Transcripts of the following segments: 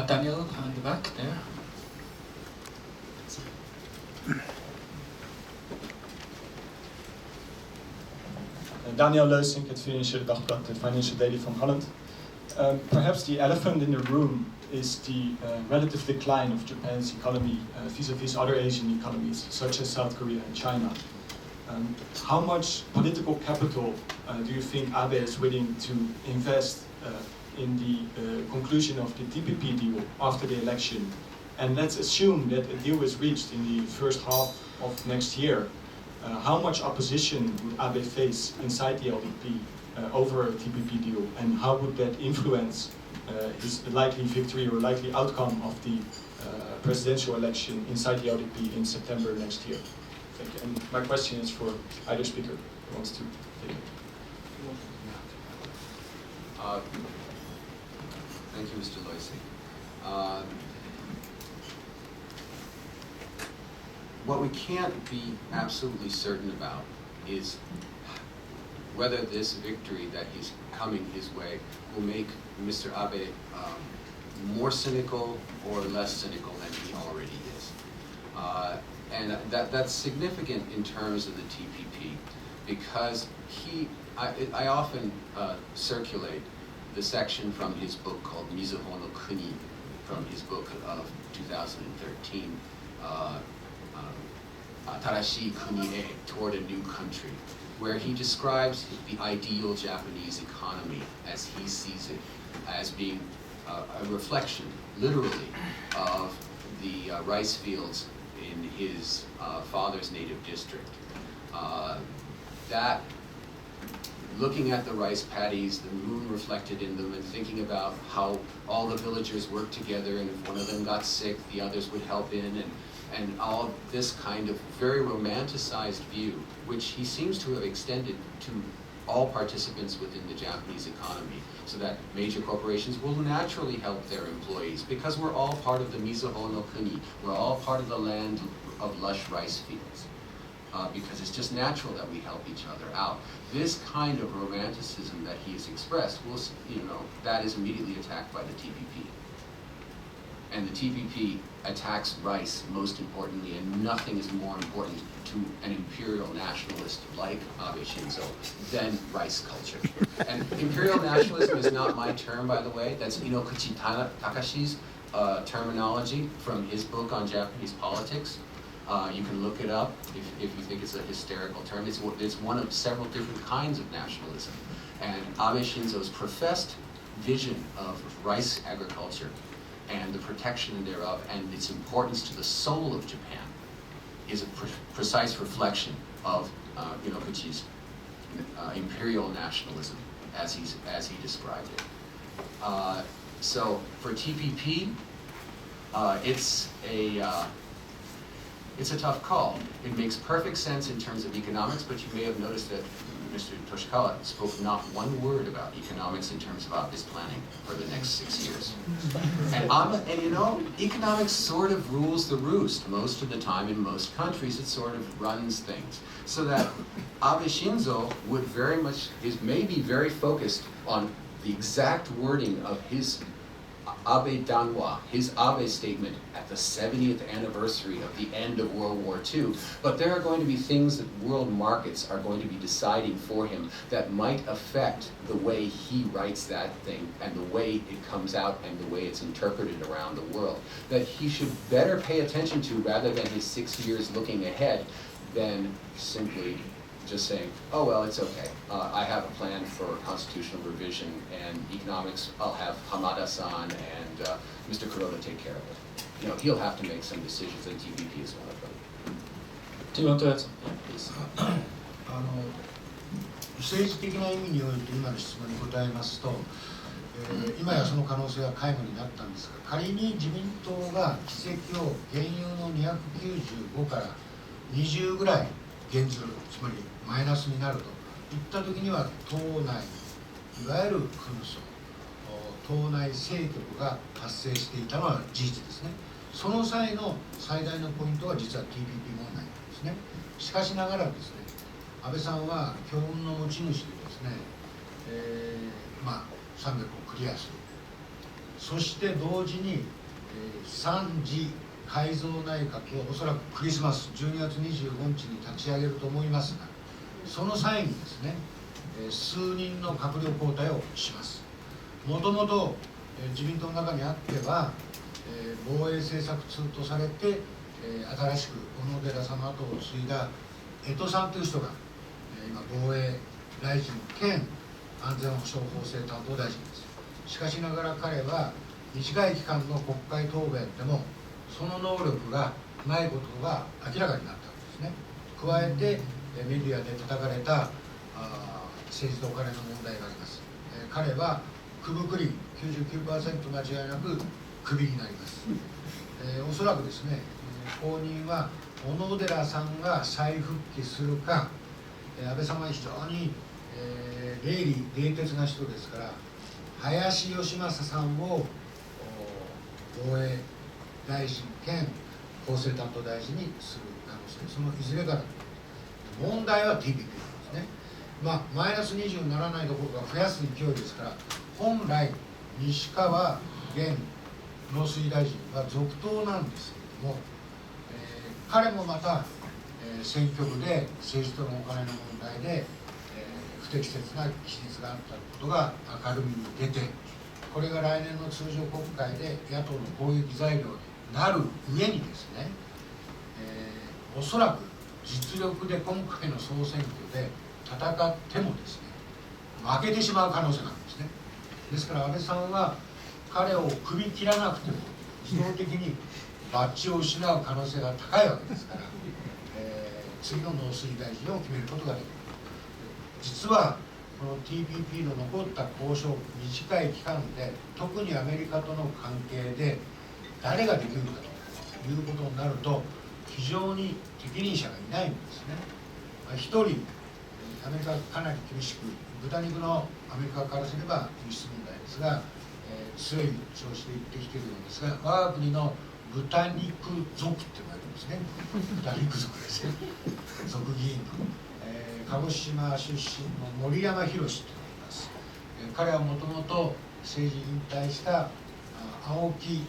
Daniel on the back there. Daniel Leusink, het Financiële Dagblad, the Financial Daily from Holland. Perhaps the elephant in the room is the relative decline of Japan's economy vis-à-vis other Asian economies, such as South Korea and China. How much political capital do you think Abe is willing to invest in the conclusion of the TPP deal after the election? And let's assume that a deal is reached in the first half of next year. How much opposition would Abe face inside the LDP over a TPP deal, and how would that influence his likely victory or likely outcome of the presidential election inside the LDP in September next year? Thank you. And my question is for either speaker who wants to take it. Thank you, Mr. Leusink. What we can't be absolutely certain about is whether this victory that is coming his way will make Mr. Abe more cynical or less cynical than he already is. And that's significant in terms of the TPP, because I often circulate the section from his book called Mizuho no Kuni, from his book of 2013, Tarashii Kuni e, Toward a New Country, where he describes the ideal Japanese economy as he sees it, as being a reflection, literally, of the rice fields in his father's native district. That, looking at the rice paddies, the moon reflected in them, and thinking about how all the villagers worked together, and if one of them got sick, the others would help in, and all this kind of very romanticized view, which he seems to have extended to all participants within the Japanese economy, so that major corporations will naturally help their employees, because we're all part of the Mizuho no Kuni, we're all part of the land of lush rice fields. Because it's just natural that we help each other out. This kind of romanticism that he has expressed, that is immediately attacked by the TPP. And the TPP attacks rice most importantly, and nothing is more important to an imperial nationalist like Abe Shinzo than rice culture. And imperial nationalism is not my term, by the way. That's Inoguchi Takashi's terminology from his book on Japanese politics. You can look it up if you think it's a hysterical term. It's one of several different kinds of nationalism. And Abe Shinzo's professed vision of rice agriculture and the protection thereof and its importance to the soul of Japan is a precise reflection of Inoguchi's imperial nationalism as he described it. So for TPP, it's a tough call. It makes perfect sense in terms of economics, but you may have noticed that Mr. Toshikawa spoke not one word about economics in terms of Abe's planning for the next 6 years. And economics sort of rules the roost most of the time in most countries. It sort of runs things. So that Abe Shinzo may be very focused on the exact wording of his Abe Danwa, his Abe statement at the 70th anniversary of the end of World War II. But there are going to be things that world markets are going to be deciding for him that might affect the way he writes that thing and the way it comes out and the way it's interpreted around the world, that he should better pay attention to rather than his 6 years looking ahead than simply just saying, oh, well, it's okay. I have a plan for constitutional revision and economics. I'll have Hamada-san and Mr. Kuroda take care of it. He'll have to make some decisions, and TPP is one of them. Do you want to add something, please? 政治的な意味において今の質問に答えますと、今やその可能性は皆無になったんですが、仮に自民党が議席を現有の295から20ぐらい減ずる、つまりマイナスになるといったときには、党内、いわゆる紛争、党内政局が発生していたのは事実ですね。その際の最大のポイントは実は TPP 問題なんですね。しかしながらですね、安倍さんは強運の持ち主でですね、300をクリアする。そして同時に、3次改造内閣をおそらくクリスマス12月25日に立ち上げると思いますが、その際にですね、数人の閣僚交代をします。もともと自民党の中にあっては、防衛政策通とされて、新しく小野寺さんの後を継いだ江戸さんという人が、今防衛大臣兼安全保障法制担当大臣です。しかしながら彼は短い期間の国会答弁でもその能力がないことが明らかになったんですね。加えてメディアで叩かれた政治とお金の問題があります。彼はくぶくり 99% 間違いなくクビになります。おそらくですね、後任は小野寺さんが再復帰するか、安倍さんは非常に、冷理冷徹な人ですから、林芳正さんを防衛大臣兼厚生担当大臣にする可能性、そのいずれかだと。問題は TPP なんですね。マイナス20にならないどころか増やす勢いですから、本来西川現農水大臣は続投なんですけれども、彼もまた、選挙区で政治とのお金の問題で、不適切な記述があったことが明るみに出て、これが来年の通常国会で野党の攻撃材料になる上にですね、おそらく実力で今回の総選挙で戦ってもですね、負けてしまう可能性があるんですね。ですから安倍さんは彼を首切らなくても自動的にバッジを失う可能性が高いわけですから、次の農水大臣を決めることができる。実はこの TPP の残った交渉、短い期間で特にアメリカとの関係で誰ができるかということになると非常に適任者がいないんですね。一人アメリカかなり厳しく、豚肉のアメリカからすれば輸出問題ですが、強い調子で言ってきているのですが、我が国の豚肉族って言われるんですね。豚肉族ですね。族議員の、鹿児島出身の森山博というのがいます。彼はもともと政治引退した青木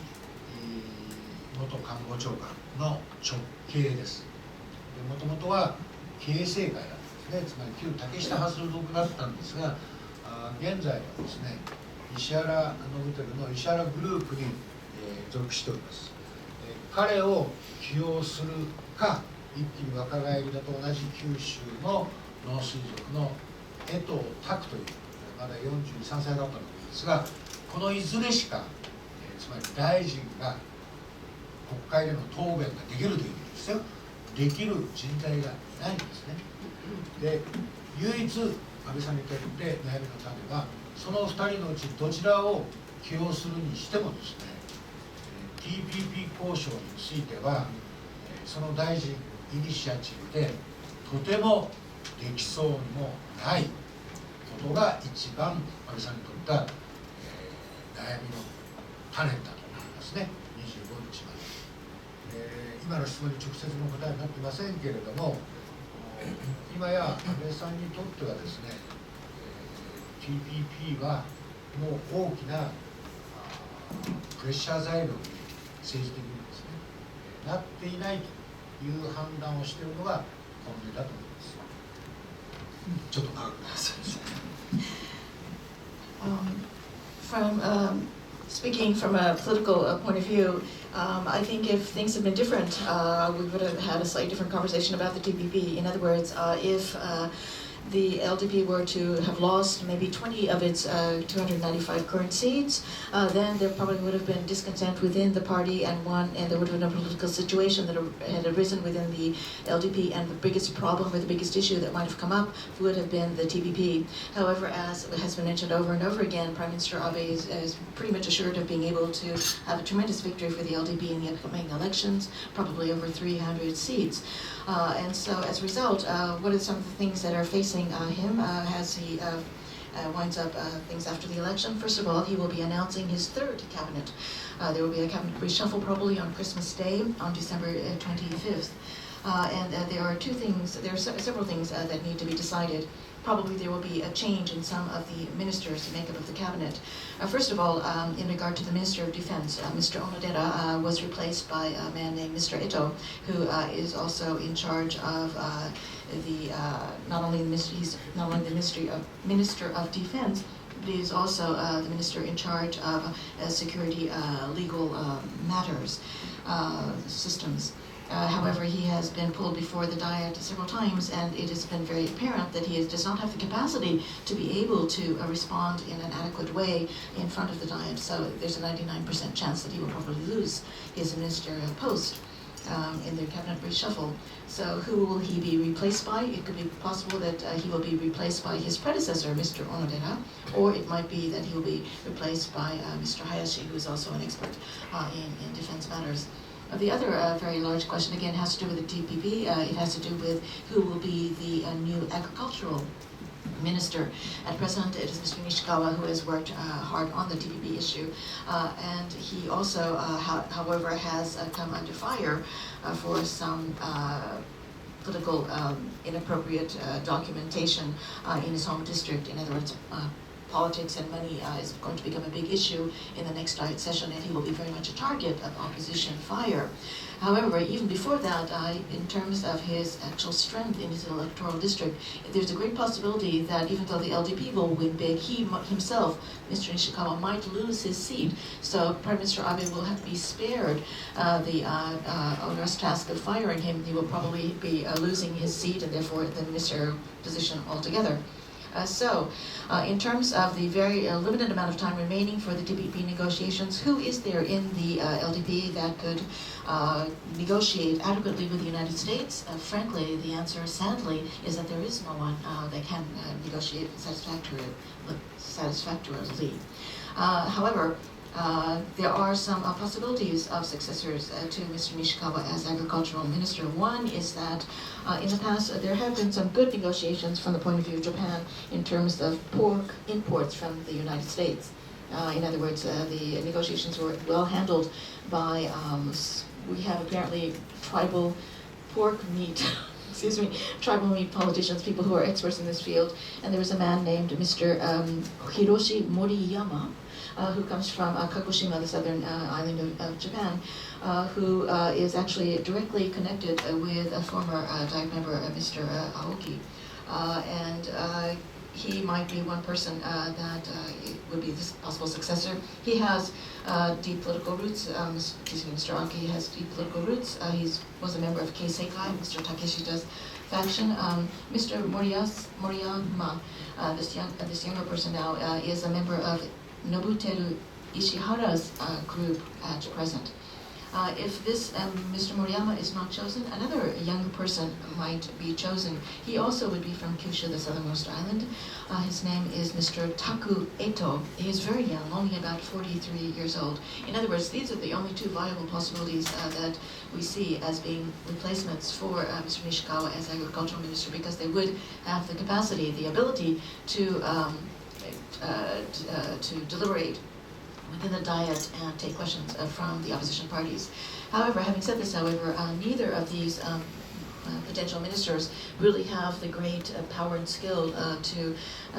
元官房長官の直系です。もともとは経政会だったんですね。つまり旧竹下派数属だったんですが、現在はですね、石原伸晃の石原グループに、属しております。彼を起用するか、一気に若返りだと同じ九州の農水族の江藤拓という、まだ43歳だったのですが、このいずれしか、つまり大臣が国会での答弁ができるという意味ですよ。できる人材がいないんですね。で、唯一安倍さんにとって悩みの種は、その2人のうちどちらを起用するにしてもですね、TPP 交渉については、その大臣イニシアチブでとてもできそうにもないことが一番安倍さんにとっては、悩みの種だと思いますね。25日まで、今の質問に直接の答えになってませんけれども、今や安倍さんにとってはですね、TPP はもう大きなプレッシャー材料に政治的にですね、なっていないという判断をしているのが本音だと思います。ちょっと長くなりますね。Speaking from a political point of view, I think if things had been different, we would have had a slightly different conversation about the TPP. In other words, if the LDP were to have lost maybe 20 of its 295 current seats, then there probably would have been discontent within the party and there would have been a political situation that had arisen within the LDP, and the biggest problem or the biggest issue that might have come up would have been the TPP. However, as has been mentioned over and over again, Prime Minister Abe is pretty much assured of being able to have a tremendous victory for the LDP in the upcoming elections, probably over 300 seats. And so as a result, what are some of the things that are facing him as he winds up things after the election? First of all, he will be announcing his third cabinet. There will be a cabinet reshuffle probably on Christmas Day on December 25th. And there are several things that need to be decided. probably there will be a change in some of the ministers, the makeup of the cabinet. First of all, in regard to the Minister of Defense, Mr. Onodera was replaced by a man named Mr. Ito, who is also in charge of not only the Minister of Defense, but he is also the minister in charge of security, legal matters, systems. However, he has been pulled before the Diet several times, and it has been very apparent that he does not have the capacity to be able to respond in an adequate way in front of the Diet. So there's a 99% chance that he will probably lose his ministerial post in the cabinet reshuffle. So who will he be replaced by? It could be possible that he will be replaced by his predecessor, Mr. Onodera, or it might be that he will be replaced by Mr. Hayashi, who is also an expert in defense matters. The other very large question, again, has to do with the TPP. It has to do with who will be the new agricultural minister. At present, it is Mr. Nishikawa who has worked hard on the TPP issue, and he also, however, has come under fire for some political inappropriate documentation in his home district. In other words, politics and money is going to become a big issue in the next Diet session, and he will be very much a target of opposition fire. However, even before that, in terms of his actual strength in his electoral district, there's a great possibility that even though the LDP will win big, he himself, Mr. Nishikawa, might lose his seat. So Prime Minister Abe will have to be spared the onerous task of firing him. He will probably be losing his seat and therefore the ministerial position altogether. In terms of the very limited amount of time remaining for the TPP negotiations, who is there in the LDP that could negotiate adequately with the United States? Frankly, the answer, sadly, is that there is no one that can negotiate satisfactorily. However, there are some possibilities of successors to Mr. Nishikawa as agricultural minister. One is that in the past there have been some good negotiations from the point of view of Japan in terms of pork imports from the United States. In other words, the negotiations were well handled by, we have apparently tribal pork meat tribal meat politicians, people who are experts in this field, and there was a man named Mr. Hiroshi Moriyama, who comes from Kagoshima, the southern island of Japan, who is actually directly connected with a former Diet member, Mr. Aoki. And he might be one person that would be this possible successor. He has deep political roots. Mr. Aoki has deep political roots. He was a member of Keiseikai, Mr. Takeshita's faction. Mr. Moriyama, this younger person now, is a member of Nobuteru Ishihara's group at present. If this Mr. Moriyama is not chosen, another young person might be chosen. He also would be from Kyushu, the southernmost island. His name is Mr. Taku Eto. He is very young, only about 43 years old. In other words, these are the only two viable possibilities that we see as being replacements for Mr. Nishikawa as agricultural minister, because they would have the capacity, the ability to deliberate within the Diet and take questions from the opposition parties. However, having said this, however, neither of these potential ministers really have the great power and skill to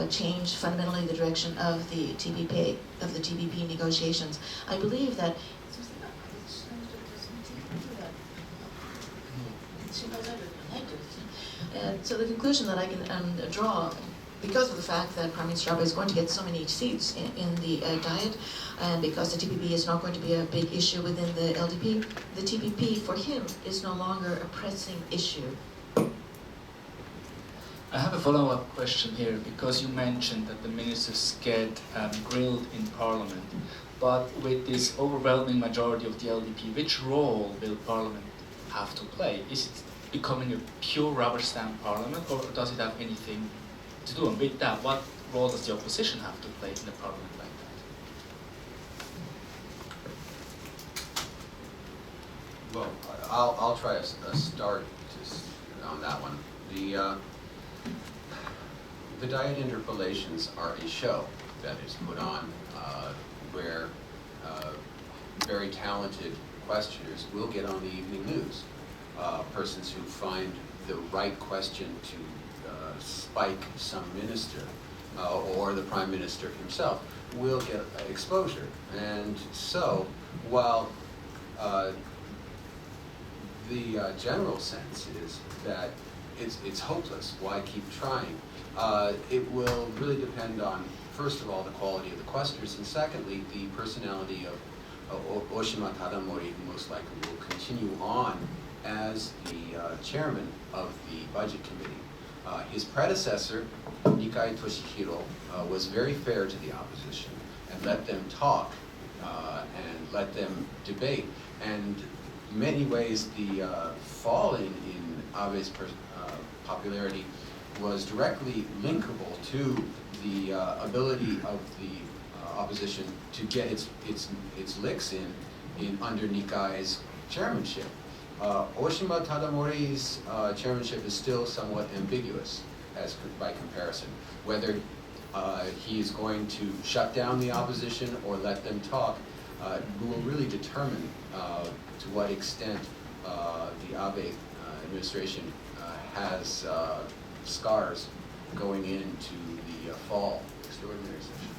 change fundamentally the direction of the TPP negotiations. I believe that. So the conclusion that I can draw, because of the fact that Prime Minister Abe is going to get so many seats in the Diet, and because the TPP is not going to be a big issue within the LDP, the TPP for him is no longer a pressing issue. I have a follow-up question here, because you mentioned that the ministers get grilled in Parliament. But with this overwhelming majority of the LDP, which role will Parliament have to play? Is it becoming a pure rubber stamp Parliament, or does it have anything to do? And with that, what role does the opposition have to play in a Parliament like that? Well, I'll try a start on that one. The Diet interpellations are a show that is put on where very talented questioners will get on the evening news. Persons who find the right question to spike some minister or the prime minister himself will get exposure. And so, while the general sense is that it's hopeless, why keep trying? It will really depend on, first of all, the quality of the questors, and secondly, the personality of Oshima Tadamori, who most likely will continue on as the chairman of the budget committee. His predecessor, Nikai Toshihiro, was very fair to the opposition and let them talk and let them debate. And in many ways, the falling in Abe's popularity was directly linkable to the ability of the opposition to get its licks in under Nikai's chairmanship. Oshima Tadamori's chairmanship is still somewhat ambiguous by comparison. Whether he is going to shut down the opposition or let them talk will really determine to what extent the Abe administration has scars going into the fall extraordinary session.